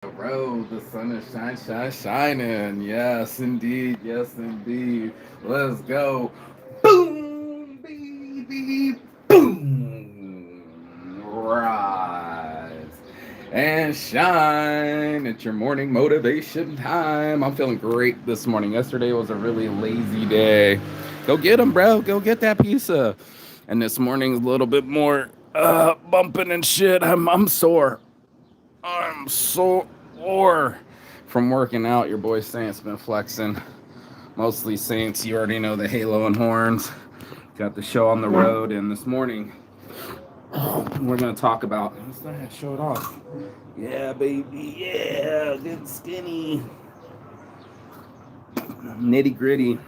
Bro, the sun is shining. Yes, indeed. Yes, indeed. Let's go. Boom, baby. Boom. Rise and shine. It's your morning motivation time. I'm feeling great this morning. Yesterday was a really lazy day. Go get them, bro. Go get that pizza. And this morning's a little bit more bumping and shit. I'm sore. I'm sore from working out. Your boy Saint's been flexing. Mostly Saints. You already know the halo and horns. Got the show on the road, and this morning we're gonna talk about. Let's go ahead, show it off. Yeah, baby. Yeah, good skinny. Nitty gritty.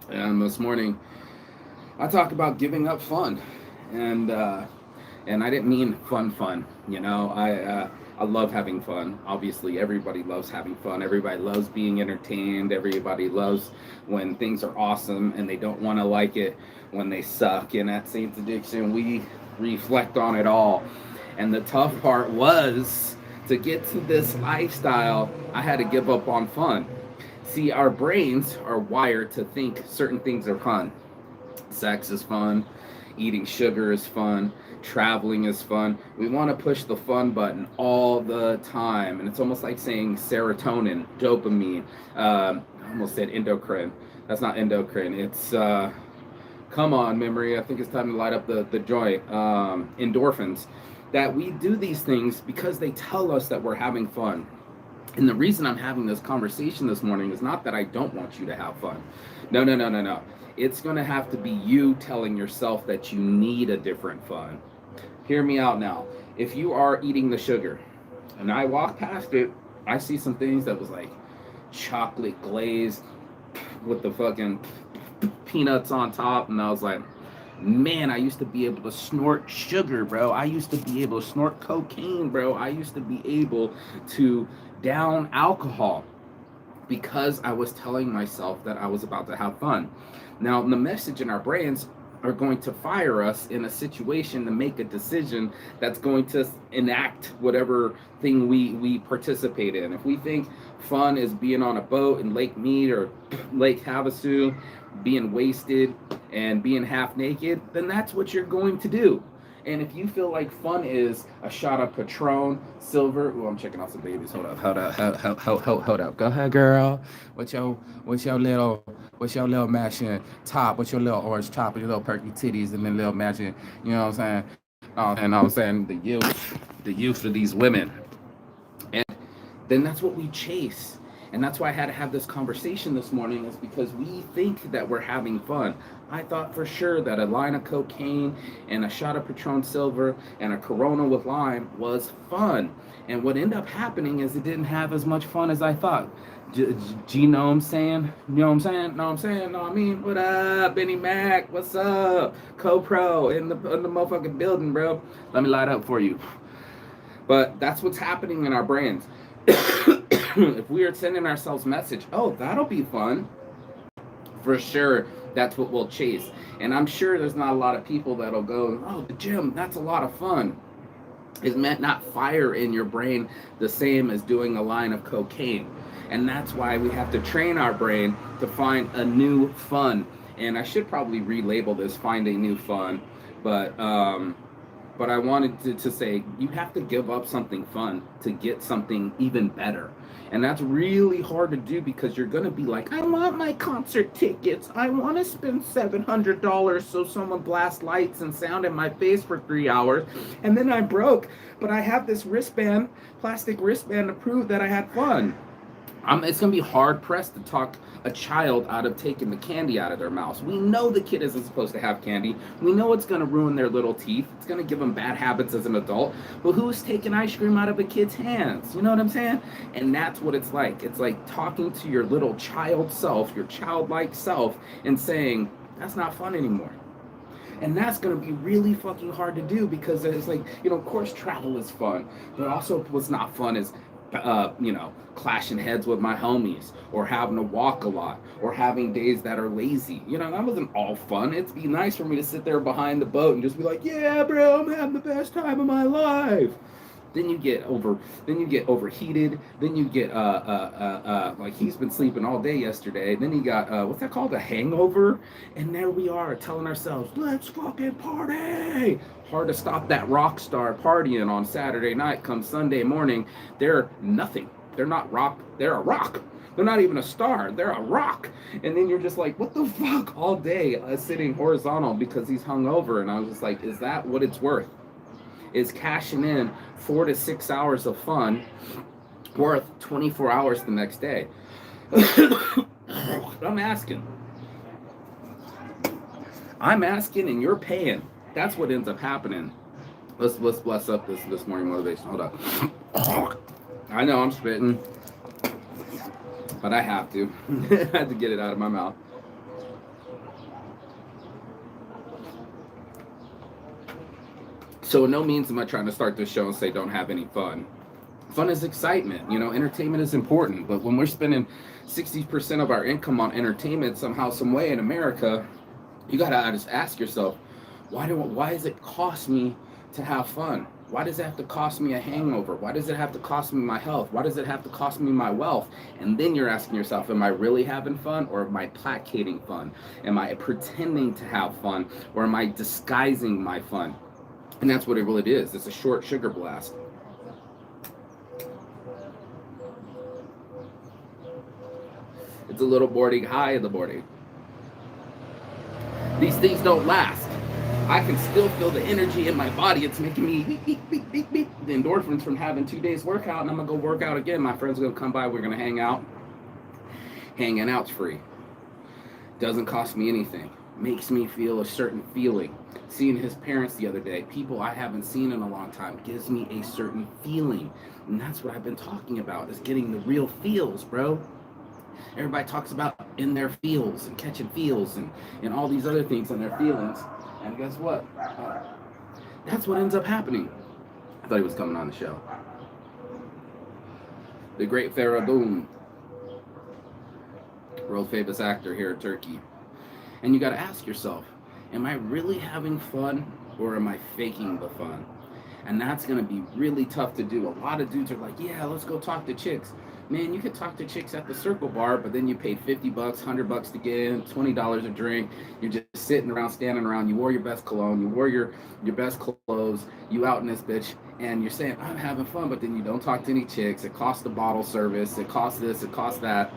And this morning I talk about giving up fun, and I didn't mean fun. You know, I love having fun. Obviously, everybody loves having fun. Everybody loves being entertained. Everybody loves when things are awesome, and they don't want to like it when they suck. And at Saints Addiction, we reflect on it all. And the tough part was to get to this lifestyle. I had to give up on fun. See, our brains are wired to think certain things are fun. Sex is fun, eating sugar is fun, traveling is fun. We want to push the fun button all the time. And it's almost like saying serotonin, dopamine, I almost said endocrine. That's not endocrine. It's, come on, memory. I think it's time to light up the joint. Endorphins. That we do these things because they tell us that we're having fun. And the reason I'm having this conversation this morning is not that I don't want you to have fun. No. It's going to have to be you telling yourself that you need a different fun. Hear me out now. If you are eating the sugar, and I walk past it, I see some things that was like chocolate glazed with the fucking peanuts on top, and I was like, man, I used to be able to snort sugar, bro. I used to be able to snort cocaine, bro. I used to be able to down alcohol because I was telling myself that I was about to have fun. Now, the message in our brains are going to fire us in a situation to make a decision that's going to enact whatever thing we participate in. If we think fun is being on a boat in Lake Mead or Lake Havasu, being wasted and being half naked, then that's what you're going to do. And if you feel like fun is a shot of Patron, silver. Oh, I'm checking out some babies. Hold up. Go ahead, girl. What's your little matching top? What's your little orange top? With your little perky titties and then little matching. You know what I'm saying? And I'm saying the youth of these women, and then that's what we chase. And that's why I had to have this conversation this morning, is because we think that we're having fun. I thought for sure that a line of cocaine and a shot of Patron Silver and a Corona with lime was fun. And what ended up happening is it didn't have as much fun as I thought. You know what I'm saying? You know what I'm saying? Know what I'm saying? Know what I mean? What up, Benny Mac? What's up? Co-Pro in the motherfucking building, bro. Let me light up for you. But that's what's happening in our brains. If we are sending ourselves message, oh, that'll be fun, for sure, that's what we'll chase. And I'm sure there's not a lot of people that'll go, oh, the gym, that's a lot of fun. It meant not fire in your brain the same as doing a line of cocaine. And that's why we have to train our brain to find a new fun. And I should probably relabel this find a new fun, but I wanted to say you have to give up something fun to get something even better. And that's really hard to do because you're going to be like, I want my concert tickets. I want to spend $700 so someone blasts lights and sound in my face for 3 hours. And then I'm broke, but I have this wristband, plastic wristband to prove that I had fun. It's going to be hard pressed to talk a child out of taking the candy out of their mouth. We know the kid isn't supposed to have candy. We know it's going to ruin their little teeth. It's going to give them bad habits as an adult. But who's taking ice cream out of a kid's hands? You know what I'm saying? And that's what it's like. It's like talking to your little child self, your childlike self, and saying, that's not fun anymore. And that's going to be really fucking hard to do because it's like, of course travel is fun. But also what's not fun is clashing heads with my homies, or having to walk a lot, or having days that are lazy. That wasn't all fun. It'd be nice for me to sit there behind the boat and just be like, yeah, bro, I'm having the best time of my life. Then you get overheated. Then you get like he's been sleeping all day yesterday. Then you got what's that called, a hangover. And there we are telling ourselves, let's fucking party. Hard to stop that rock star partying on Saturday night. Come Sunday morning, they're nothing. They're not rock. They're a rock. They're not even a star. They're a rock. And then you're just like, what the fuck, all day sitting horizontal because he's hungover. And I was just like, is that what it's worth? Is cashing in 4 to 6 hours of fun worth 24 hours the next day? I'm asking. I'm asking, and you're paying. That's what ends up happening. Let's bless up this morning motivation. Hold up. I know I'm spitting, but I have to. I had to get it out of my mouth. So in no means am I trying to start this show and say don't have any fun. Fun is excitement. You know, entertainment is important. But when we're spending 60% of our income on entertainment somehow, some way in America, you gotta just ask yourself, why does it cost me to have fun? Why does it have to cost me a hangover? Why does it have to cost me my health? Why does it have to cost me my wealth? And then you're asking yourself, am I really having fun, or am I placating fun? Am I pretending to have fun, or am I disguising my fun? And that's what it really is. It's a short sugar blast. It's a little boarding high in the morning. These things don't last. I can still feel the energy in my body. It's making me beep, beep, beep, beep, beep. The endorphins from having 2 days workout, and I'm gonna go work out again. My friend's gonna come by. We're gonna hang out. Hanging out's free. Doesn't cost me anything. Makes me feel a certain feeling. Seeing his parents the other day, people I haven't seen in a long time, gives me a certain feeling. And that's what I've been talking about, is getting the real feels, bro. Everybody talks about in their feels and catching feels and all these other things in their feelings. And guess what? That's what ends up happening. I thought he was coming on the show. The great Farah Boone, world famous actor here in Turkey. And you got to ask yourself, am I really having fun, or am I faking the fun? And that's going to be really tough to do. A lot of dudes are like, yeah, let's go talk to chicks. Man, you could talk to chicks at the Circle Bar, but then you paid $50, $100 to get in, $20 a drink. You're just sitting around, standing around. You wore your best cologne. You wore your best clothes. You out in this bitch, and you're saying, I'm having fun, but then you don't talk to any chicks. It costs the bottle service. It costs this. It costs that.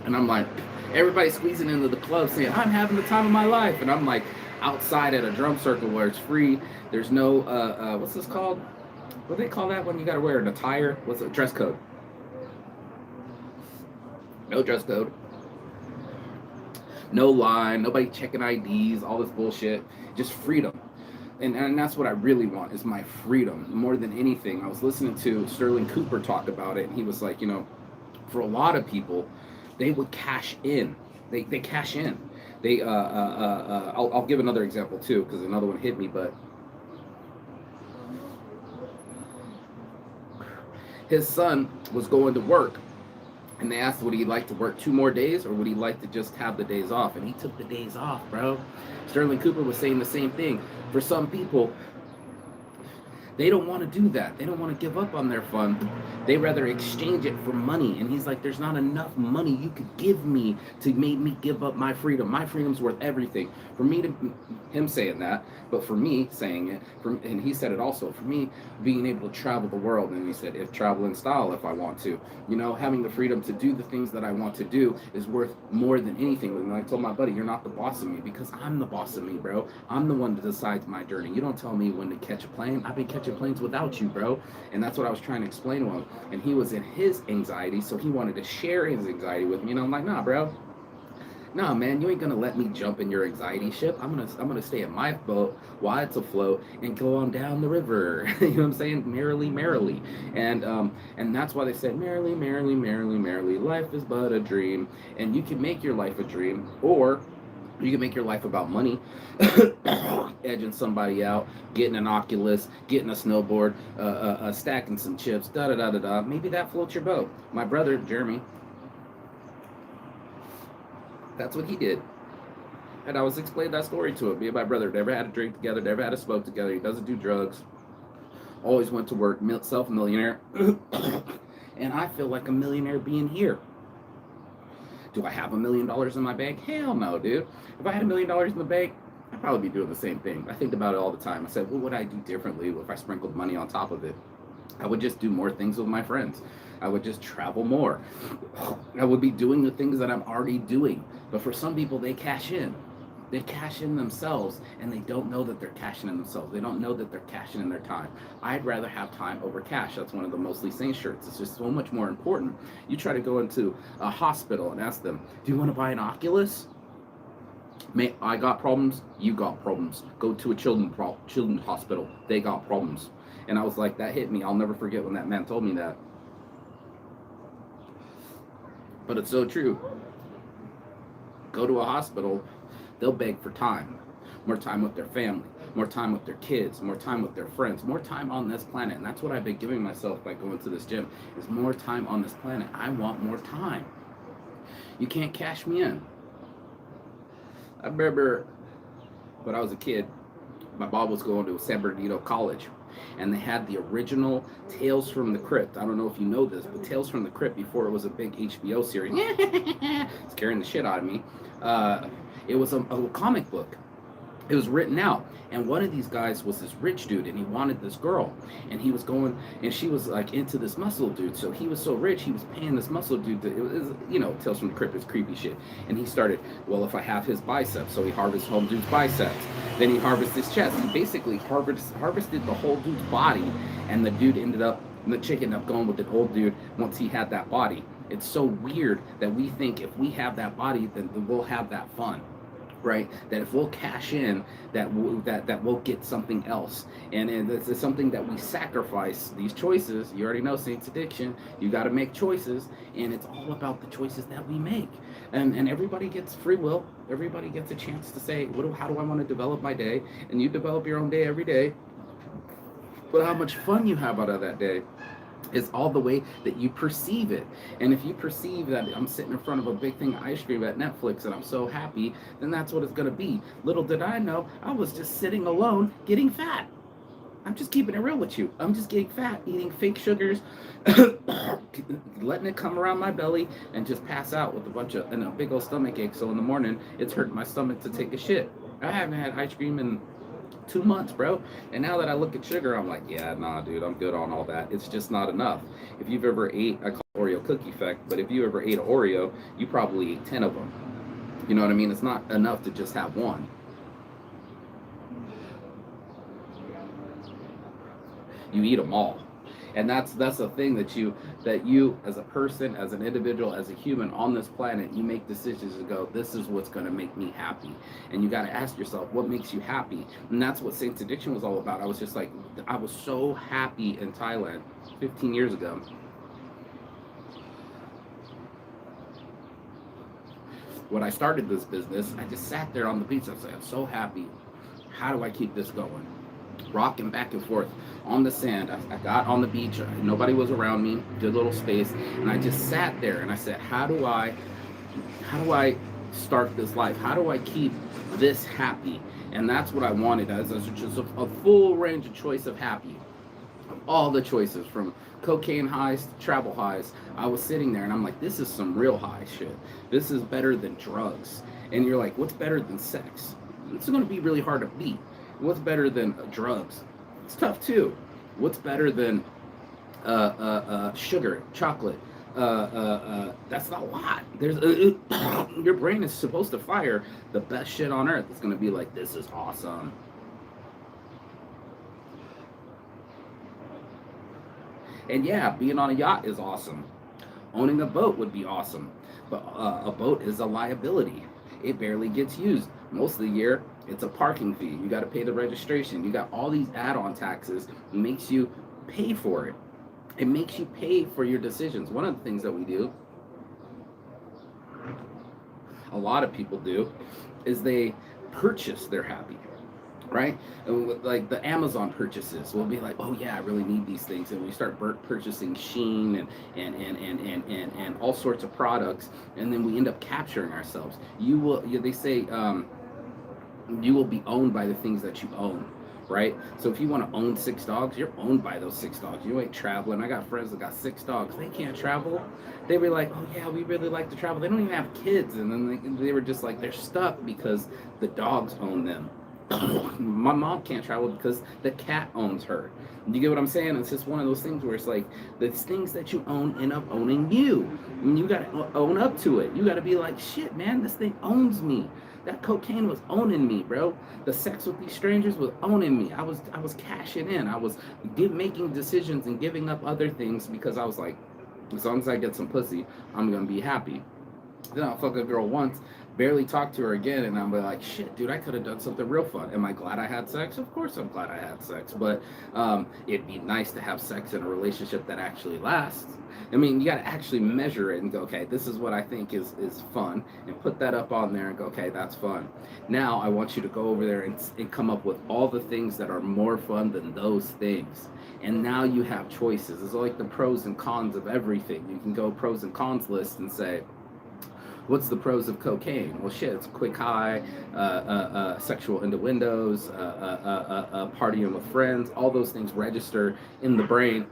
And I'm like, everybody's squeezing into the club saying, I'm having the time of my life. And I'm like outside at a drum circle where it's free. There's no, what's this called? What do they call that when you got to wear an attire? What's it? Dress code. No dress code. No line. Nobody checking IDs. All this bullshit. Just freedom. And that's what I really want, is my freedom more than anything. I was listening to Sterling Cooper talk about it, and he was like, you know, for a lot of people, they would cash in. They cash in. I'll give another example too, because another one hit me. But his son was going to work, and they asked, would he like to work 2 more days, or would he like to just have the days off? And he took the days off, bro. Sterling Cooper was saying the same thing. For some people, they don't want to do that. They don't want to give up on their fun. They rather exchange it for money. And he's like, there's not enough money you could give me to make me give up my freedom. My freedom's worth everything. For me to, him saying that, but for me saying it, and he said it also, for me being able to travel the world, and he said, if travel in style if I want to, you know, having the freedom to do the things that I want to do is worth more than anything. And I told my buddy, you're not the boss of me, because I'm the boss of me, bro. I'm the one that decides my journey. You don't tell me when to catch a plane. I've been catching planes without you, bro. And that's what I was trying to explain to him. And he was in his anxiety, so he wanted to share his anxiety with me. And I'm like, nah, bro. Nah, man, you ain't gonna let me jump in your anxiety ship. I'm gonna stay in my boat while it's afloat and go on down the river. You know what I'm saying? Merrily, merrily. And that's why they said, merrily, merrily, merrily, merrily, life is but a dream. And you can make your life a dream, or you can make your life about money, edging somebody out, getting an Oculus, getting a snowboard, stacking some chips, da-da-da-da-da. Maybe that floats your boat. My brother, Jeremy, that's what he did. And I was explaining that story to him. Me and my brother never had a drink together, never had a smoke together. He doesn't do drugs. Always went to work, self-millionaire. And I feel like a millionaire being here. Do I have $1 million in my bank? Hell no, dude. If I had $1 million in the bank, I'd probably be doing the same thing. I think about it all the time. I said, what would I do differently if I sprinkled money on top of it? I would just do more things with my friends. I would just travel more. I would be doing the things that I'm already doing. But for some people, they cash in. They cash in themselves and they don't know that they're cashing in themselves. They don't know that they're cashing in their time. I'd rather have time over cash. That's one of the mostly sane shirts. It's just so much more important. You try to go into a hospital and ask them, do you want to buy an Oculus? I got problems, you got problems. Go to a children's hospital, they got problems. And I was like, that hit me. I'll never forget when that man told me that. But it's so true. Go to a hospital, they'll beg for time. More time with their family, more time with their kids, more time with their friends, more time on this planet. And that's what I've been giving myself by going to this gym, is more time on this planet. I want more time. You can't cash me in. I remember when I was a kid, my mom was going to San Bernardino College, and they had the original Tales from the Crypt. I don't know if you know this, but Tales from the Crypt, before it was a big HBO series, scaring the shit out of me. It was a comic book. It was written out, and one of these guys was this rich dude, and he wanted this girl, and he was going, and she was like into this muscle dude. So he was so rich, he was paying this muscle dude to, it was, Tales from the Crypt is creepy shit. And he started, well, if I have his biceps, so he harvests home dude's biceps, then he harvests his chest. He basically harvested the whole dude's body, and the chick ended up going with the old dude once he had that body. It's so weird that we think if we have that body, then we'll have that fun. Right, that if we'll cash in, that we'll get something else, and it's something that we sacrifice. These choices, you already know, Saints Addiction. You got to make choices, and it's all about the choices that we make. And everybody gets free will. Everybody gets a chance to say, how do I want to develop my day? And you develop your own day every day. But how much fun you have out of that day is all the way that you perceive it. And if you perceive that I'm sitting in front of a big thing of ice cream at Netflix and I'm so happy, then that's what it's going to be. Little did I know, I was just sitting alone getting fat. I'm just keeping it real with you. I'm just getting fat, eating fake sugars, letting it come around my belly, and just pass out with a big old stomach ache. So in the morning, it's hurting my stomach to take a shit. I haven't had ice cream in 2 months, bro. And now that I look at sugar, I'm like, yeah, nah, dude, I'm good on all that. It's just not enough. If you've ever ate, I call it Oreo cookie effect, but if you ever ate an Oreo, you probably ate 10 of them. You know what I mean? It's not enough to just have one. You eat them all. And that's the thing that you as a person, as an individual, as a human on this planet, you make decisions to go, this is what's going to make me happy. And you got to ask yourself, what makes you happy? And that's what Saints Addiction was all about. I was just like, I was so happy in Thailand 15 years ago. When I started this business, I just sat there on the beach. I was like, I'm so happy. How do I keep this going? Rocking back and forth on the sand. I got on the beach. Nobody was around me. Good little space, and I just sat there and I said, "How do I start this life? How do I keep this happy?" And that's what I wanted. As just a full range of choice of happy, all the choices from cocaine highs to travel highs. I was sitting there and I'm like, "This is some real high shit. This is better than drugs." And you're like, "What's better than sex?" It's going to be really hard to beat. What's better than drugs? It's tough too. What's better than sugar, chocolate? That's not a lot. Your brain is supposed to fire the best shit on earth. It's gonna be like, this is awesome. And yeah, being on a yacht is awesome. Owning a boat would be awesome, but a boat is a liability. It barely gets used. Most of the year, it's a parking fee. You got to pay the registration. You got all these add-on taxes. It makes you pay for it. It makes you pay for your decisions. One of the things that we do, a lot of people do, is they purchase their happy, right? Like the Amazon purchases, we'll be like, oh yeah, I really need these things, and we start purchasing Shein and all sorts of products, and then we end up capturing ourselves. They say you will be owned by the things that you own, right? So if you want to own 6 dogs, you're owned by those 6 dogs. You ain't traveling. I got friends that got 6 dogs. They can't travel. They were like, oh yeah, we really like to travel. They don't even have kids, and then they were just like they're stuck because the dogs own them. My mom can't travel because the cat owns her. You get what I'm saying? It's just one of those things where it's like the things that you own end up owning you. And you got to own up to it. You got to be like, shit, man, this thing owns me. That cocaine was owning me, bro. The sex with these strangers was owning me. I was cashing in. I was making decisions and giving up other things because I was like, as long as I get some pussy, I'm gonna be happy. Then I'll fuck a girl once, barely talk to her again, and I'm like, shit, dude, I could have done something real fun. Am I glad I had sex? Of course I'm glad I had sex, but it'd be nice to have sex in a relationship that actually lasts. I mean, you got to actually measure it and go, okay, this is what I think is fun, and put that up on there and go, okay, that's fun. Now I want you to go over there and come up with all the things that are more fun than those things. And now you have choices. It's like the pros and cons of everything. You can go pros and cons list and say, what's the pros of cocaine? Well, shit, it's a quick high, sexual innuendos, partying with friends. All those things register in the brain.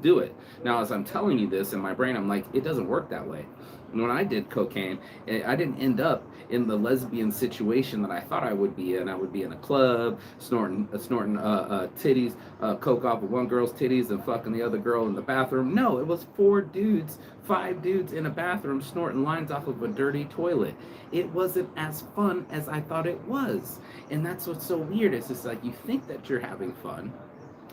Do it. Now, as I'm telling you this in my brain, I'm like, it doesn't work that way. And when I did cocaine, I didn't end up in the lesbian situation that I thought I would be in. I would be in a club, snorting titties, coke off of one girl's titties and fucking the other girl in the bathroom. No, it was 4 dudes, 5 dudes in a bathroom snorting lines off of a dirty toilet. It wasn't as fun as I thought it was. And that's what's so weird. It's just like you think that you're having fun,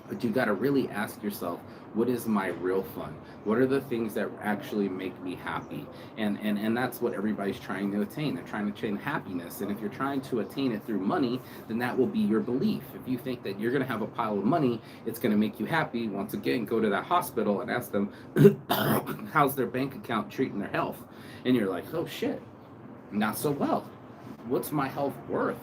but you got to really ask yourself, what is my real fun? What are the things that actually make me happy? And that's what everybody's trying to attain. They're trying to attain happiness. And if you're trying to attain it through money, then that will be your belief. If you think that you're going to have a pile of money, it's going to make you happy, once again, go to that hospital and ask them, how's their bank account treating their health? And you're like, oh shit, not so well. What's my health worth?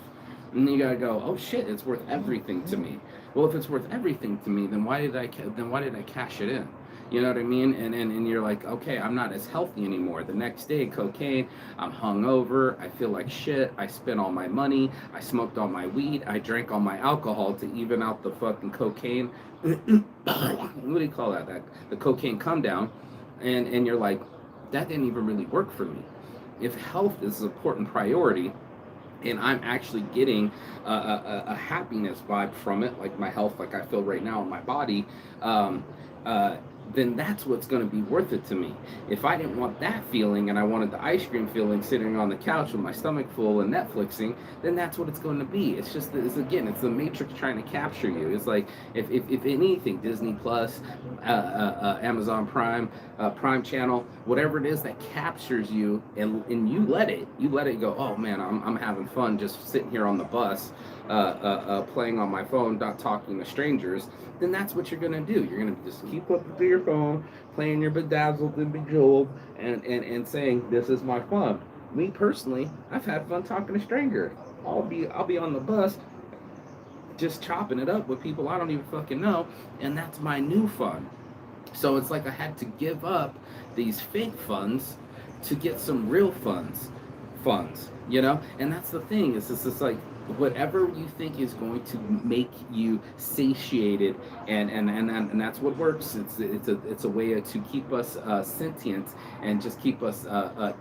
And then you gotta go, oh shit, it's worth everything to me. Well, if it's worth everything to me, then why did I cash it in? You know what I mean? And you're like, okay, I'm not as healthy anymore. The next day, cocaine, I'm hungover, I feel like shit, I spent all my money, I smoked all my weed, I drank all my alcohol to even out the fucking cocaine. What do you call that? The cocaine come down, and you're like, that didn't even really work for me. If health is an important priority, and I'm actually getting a happiness vibe from it, like my health, like I feel right now in my body, then that's what's going to be worth it to me. If I didn't want that feeling and I wanted the ice cream feeling sitting on the couch with my stomach full and Netflixing, then that's what it's going to be. It's just, it's the Matrix trying to capture you. It's like, if anything, Disney Plus, Amazon Prime, Prime Channel, whatever it is that captures you, and you let it go, oh man, I'm having fun just sitting here on the bus, playing on my phone, not talking to strangers, then that's what you're gonna do. You're gonna just keep up to your phone, playing your bedazzled and bejeweled, and saying, this is my fun. Me personally, I've had fun talking to strangers. I'll be on the bus just chopping it up with people I don't even fucking know, and that's my new fun. So it's like I had to give up these fake funds to get some real funds, you know? And that's the thing, is it's just like, whatever you think is going to make you satiated, and that's what works. It's a way to keep us sentient and just keep us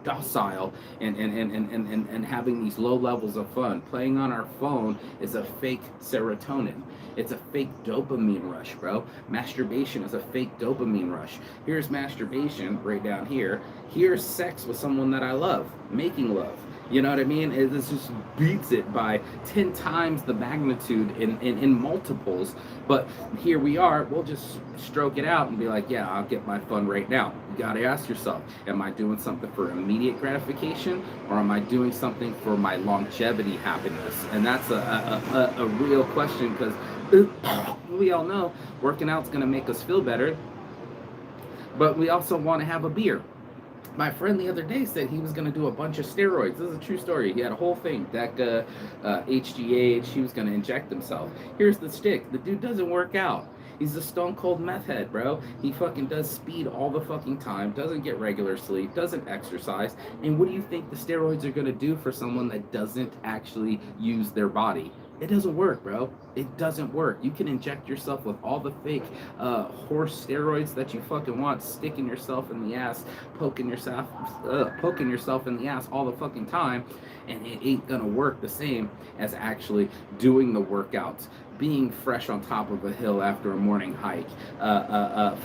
docile, and having these low levels of fun. Playing on our phone is a fake serotonin. It's a fake dopamine rush, bro. Masturbation is a fake dopamine rush. Here's masturbation right down here. Here's sex with someone that I love, making love. You know what I mean? It just beats it by 10 times the magnitude in multiples. But here we are, we'll just stroke it out and be like, yeah, I'll get my fun right now. You gotta ask yourself, am I doing something for immediate gratification, or am I doing something for my longevity happiness? And that's a real question, because we all know working out's gonna make us feel better, but we also want to have a beer. My friend the other day said he was going to do a bunch of steroids. This is a true story. He had a whole thing, DECA, HGH. He was going to inject himself. Here's the stick. The dude doesn't work out. He's a stone cold meth head, bro. He fucking does speed all the fucking time, doesn't get regular sleep, doesn't exercise. And what do you think the steroids are going to do for someone that doesn't actually use their body? It doesn't work, bro. It doesn't work. You can inject yourself with all the fake horse steroids that you fucking want, sticking yourself in the ass, poking yourself in the ass all the fucking time, and it ain't gonna work the same as actually doing the workouts, being fresh on top of a hill after a morning hike,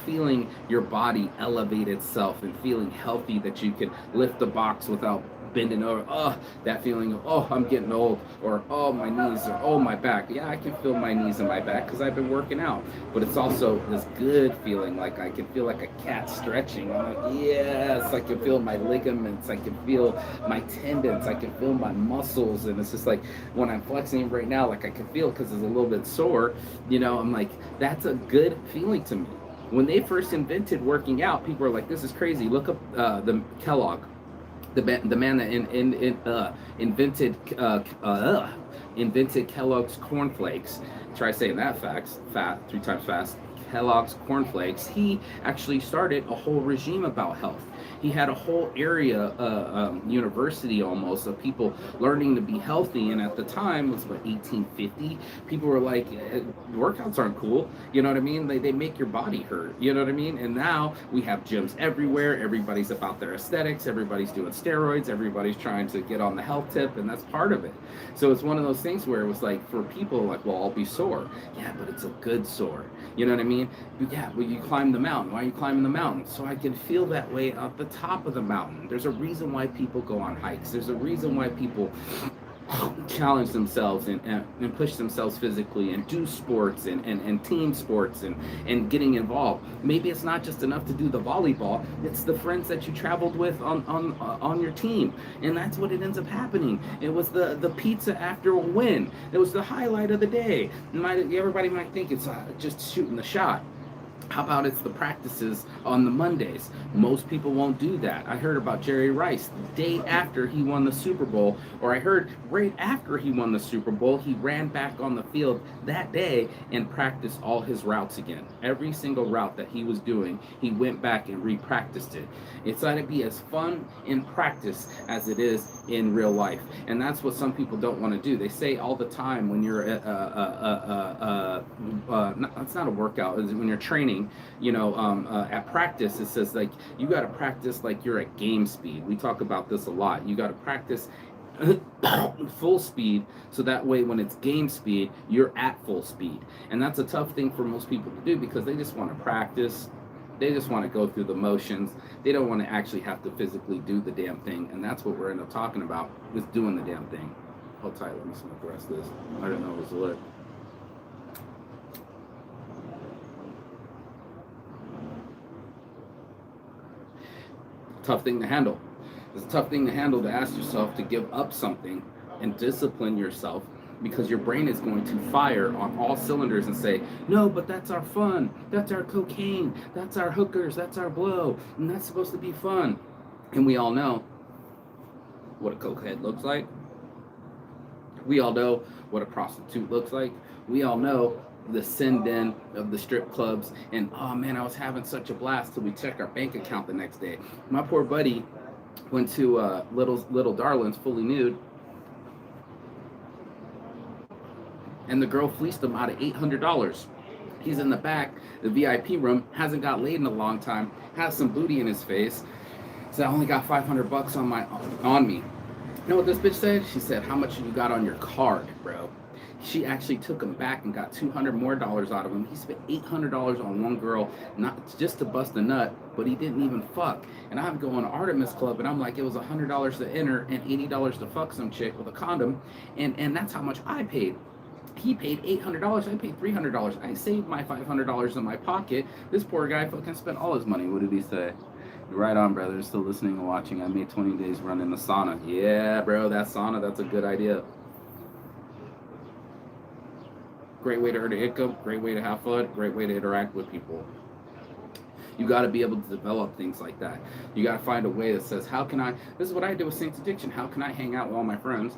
feeling your body elevate itself and feeling healthy that you can lift the box without bending over. Oh, that feeling of, oh, I'm getting old, or oh, my knees, or oh, my back. Yeah, I can feel my knees and my back because I've been working out. But it's also this good feeling, like I can feel like a cat stretching. I'm like, yes, I can feel my ligaments, I can feel my tendons, I can feel my muscles. And it's just like when I'm flexing right now, like I can feel because it's a little bit sore, I'm like, that's a good feeling to me. When they first invented working out, people were like, this is crazy. Look up the Kellogg, the man that invented invented Kellogg's cornflakes. Try saying that fat 3 times fast. Kellogg's cornflakes. He actually started a whole regime about health. He had a whole area, university almost, of people learning to be healthy. And at the time, it was what, 1850. People were like, workouts aren't cool. You know what I mean? They make your body hurt. You know what I mean? And now we have gyms everywhere. Everybody's about their aesthetics. Everybody's doing steroids. Everybody's trying to get on the health tip, and that's part of it. So it's one of those things where it was like, for people, like, well, I'll be sore. Yeah, but it's a good sore. You know what I mean? Yeah, well, you climb the mountain. Why are you climbing the mountain? So I can feel that way at the top of the mountain. There's a reason why people go on hikes. There's a reason why people challenge themselves and push themselves physically and do sports and team sports and getting involved. Maybe it's not just enough to do the volleyball, it's the friends that you traveled with on your team. And that's what it ends up happening. It was the pizza after a win. It was the highlight of the day. Everybody might think it's just shooting the shot. How about it's the practices on the Mondays? Most people won't do that. I heard about Jerry Rice the day after he won the Super Bowl, or I heard right after he won the Super Bowl, he ran back on the field that day and practiced all his routes again. Every single route that he was doing, he went back and re-practiced it. It's got to be as fun in practice as it is in real life. And that's what some people don't want to do. They say all the time when you're it's not a workout, it's when you're training, at practice, it says like you got to practice like you're at game speed. We talk about this a lot. You got to practice full speed, so that way when it's game speed, you're at full speed. And that's a tough thing for most people to do because they just want to practice. They just want to go through the motions. They don't want to actually have to physically do the damn thing. And that's what we're end up talking about, is doing the damn thing. Hold tight, let me smoke the rest of this. I didn't know it was lit. Tough thing to handle. It's a tough thing to handle, to ask yourself to give up something and discipline yourself, because your brain is going to fire on all cylinders and say, no, but that's our fun, that's our cocaine, that's our hookers, that's our blow, and that's supposed to be fun. And we all know what a cokehead looks like. We all know what a prostitute looks like. We all know the send-in of the strip clubs, and oh man, I was having such a blast till we checked our bank account the next day. My poor buddy went to Little Darling's fully nude, and the girl fleeced him out of $800. He's in the back, the VIP room, hasn't got laid in a long time, has some booty in his face. So I only got $500 on me. You know what this bitch said? She said, how much you got on your card, bro? She actually took him back and got $200 more out of him. He spent $800 on one girl, not just to bust a nut, but he didn't even fuck. And I'm going to Artemis Club, and I'm like, it was $100 to enter and $80 to fuck some chick with a condom, and that's how much I paid. He paid $800. I paid $300. I saved my $500 in my pocket. This poor guy fucking spent all his money. What did he say? Right on, brother. Still listening and watching. I made 20 days running the sauna. Yeah, bro, that sauna, that's a good idea. Great way to earn an income, great way to have fun, great way to interact with people. You got to be able to develop things like that. You got to find a way that says, how can I, this is what I did with Saints Addiction, how can I hang out with all my friends,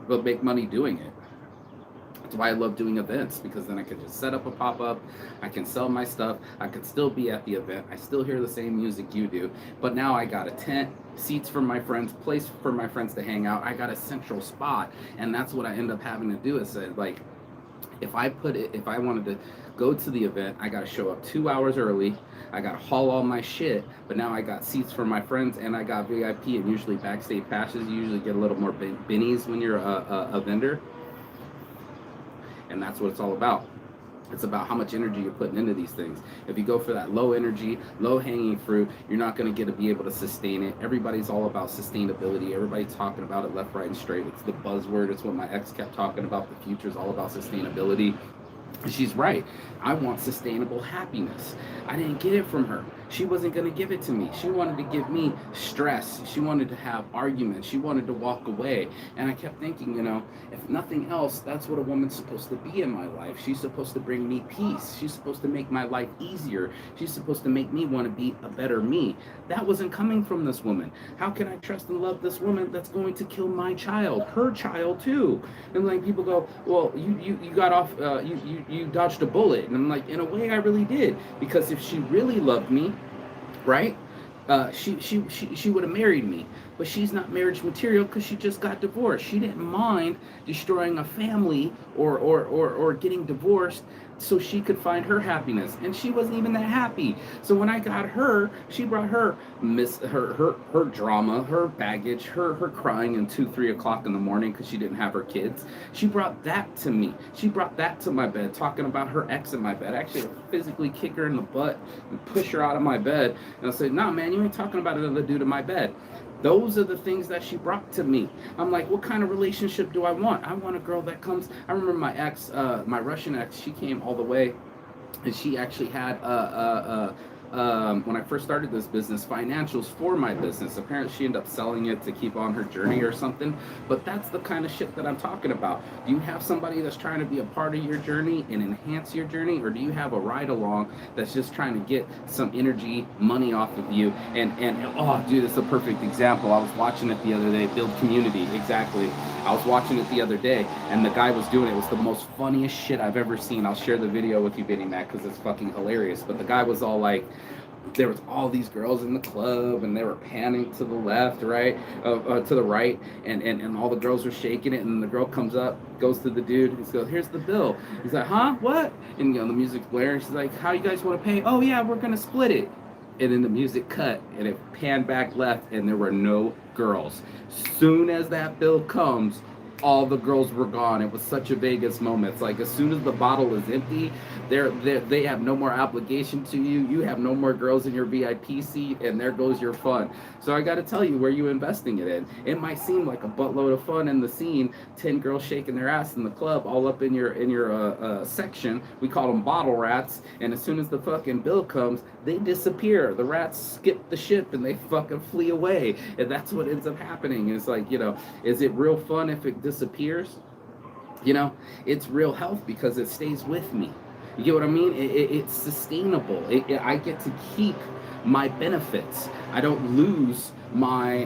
but make money doing it? That's why I love doing events, because then I can just set up a pop up, I can sell my stuff, I could still be at the event, I still hear the same music you do, but now I got a tent, seats for my friends, place for my friends to hang out. I got a central spot, and that's what I end up having to do. Is that, like, if I wanted to go to the event, I got to show up 2 hours early. I got to haul all my shit, but now I got seats for my friends, and I got VIP and usually backstage passes. You usually get a little more bennies when you're a vendor, and that's what it's all about. It's about how much energy you're putting into these things. If you go for that low energy, low hanging fruit, you're not going to get to be able to sustain it. Everybody's all about sustainability. Everybody's talking about it left, right, and straight. It's the buzzword. It's what my ex kept talking about. The future is all about sustainability. She's right. I want sustainable happiness. I didn't get it from her. She wasn't going to give it to me. She wanted to give me stress. She wanted to have arguments. She wanted to walk away. And I kept thinking, if nothing else, that's what a woman's supposed to be in my life. She's supposed to bring me peace. She's supposed to make my life easier. She's supposed to make me want to be a better me. That wasn't coming from this woman. How can I trust and love this woman that's going to kill my child, her child too? And like, people go, well, you got off, you dodged a bullet. And I'm like, in a way, I really did, because if she really loved me, right? She would have married me, but she's not marriage material because she just got divorced. She didn't mind destroying a family or getting divorced so she could find her happiness, and she wasn't even that happy. So when I got her, she brought her her drama, her baggage, her crying in 2-3 o'clock in the morning because she didn't have her kids. She brought that to me. She brought that to my bed, talking about her ex in my bed. I actually physically kick her in the butt and push her out of my bed, and I said, "Nah, man, you ain't talking about another dude in my bed." Those are the things that she brought to me. I'm like, what kind of relationship do I want? I want a girl that comes. I remember my ex, my Russian ex, she came all the way, and she actually had when I first started this business, financials for my business. Apparently she ended up selling it to keep on her journey or something, but that's the kind of shit that I'm talking about. Do you have somebody that's trying to be a part of your journey and enhance your journey, or do you have a ride along that's just trying to get some energy, money off of you? And oh, dude, it's a perfect example. I was watching it the other day, build community, exactly. I was watching it the other day, and the guy was doing it. It was the most funniest shit I've ever seen. I'll share the video with you, Benny Mac, because it's fucking hilarious. But the guy was all like, there was all these girls in the club, and they were panning to the left, right, to the right, and all the girls were shaking it, and the girl comes up, goes to the dude, and goes, "Here's the bill." He's like, "Huh? What?" And the music's blaring. She's like, "How you guys want to pay?" "Oh yeah, we're gonna split it." And then the music cut, and it panned back left, and there were no girls. Soon as that bill comes, all the girls were gone. It was such a Vegas moment. It's like, as soon as the bottle is empty, they have no more obligation to you. You have no more girls in your VIP seat, and there goes your fun. So I got to tell you, where you investing it in? It might seem like a buttload of fun in the scene, 10 girls shaking their ass in the club, all up in your section. We call them bottle rats. And as soon as the fucking bill comes, they disappear. The rats skip the ship and they fucking flee away. And that's what ends up happening. It's like, is it real fun if it disappears? It's real health because it stays with me. You get what I mean? It's sustainable. I get to keep my benefits. I don't lose my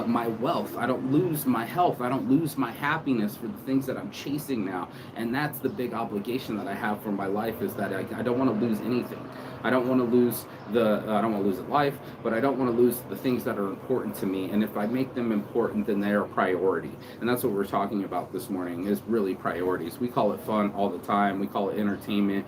my wealth. I don't lose my health. I don't lose my happiness for the things that I'm chasing now. And that's the big obligation that I have for my life, is that I don't want to lose anything. I don't want to lose I don't want to lose life, but I don't want to lose the things that are important to me. And if I make them important, then they're a priority. And that's what we're talking about this morning, is really priorities. We call it fun all the time. We call it entertainment.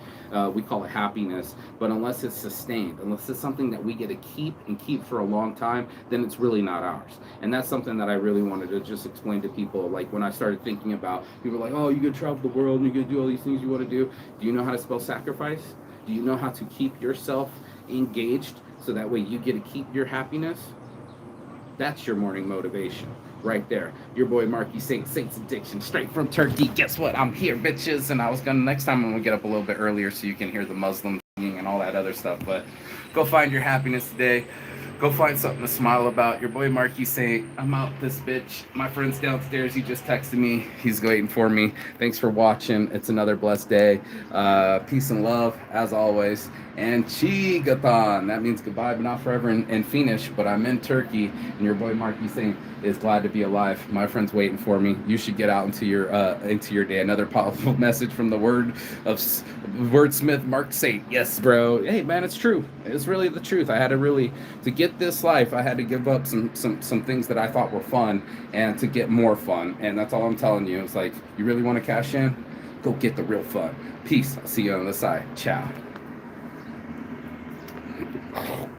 We call it happiness. But unless it's sustained, unless it's something that we get to keep and keep for a long time, then it's really not ours. And that's something that I really wanted to just explain to people. Like, when I started thinking about, people were like, "Oh, you're going to travel the world and you're going to do all these things you want to do." Do you know how to spell sacrifice? Do you know how to keep yourself engaged so that way you get to keep your happiness? That's your morning motivation right there. Your boy Marky Saints Addiction, straight from Turkey. Guess what? I'm here, bitches. And next time I'm gonna get up a little bit earlier so you can hear the Muslim singing and all that other stuff. But go find your happiness today. Go find something to smile about. Your boy Marky saying, I'm out this bitch. My friend's downstairs. He just texted me. He's waiting for me. Thanks for watching. It's another blessed day. Peace and love, as always. And Chigathon. That means goodbye, but not forever in Finnish. But I'm in Turkey. And your boy Marky saying is glad to be alive. My friend's waiting for me. You should get out into your day. Another powerful message from the wordsmith Mark Saint. Yes, bro. Hey, man, it's true. It's really the truth. I had to get this life, I had to give up some things that I thought were fun and to get more fun. And that's all I'm telling you. It's like, you really want to cash in? Go get the real fun. Peace. I'll see you on the side. Ciao.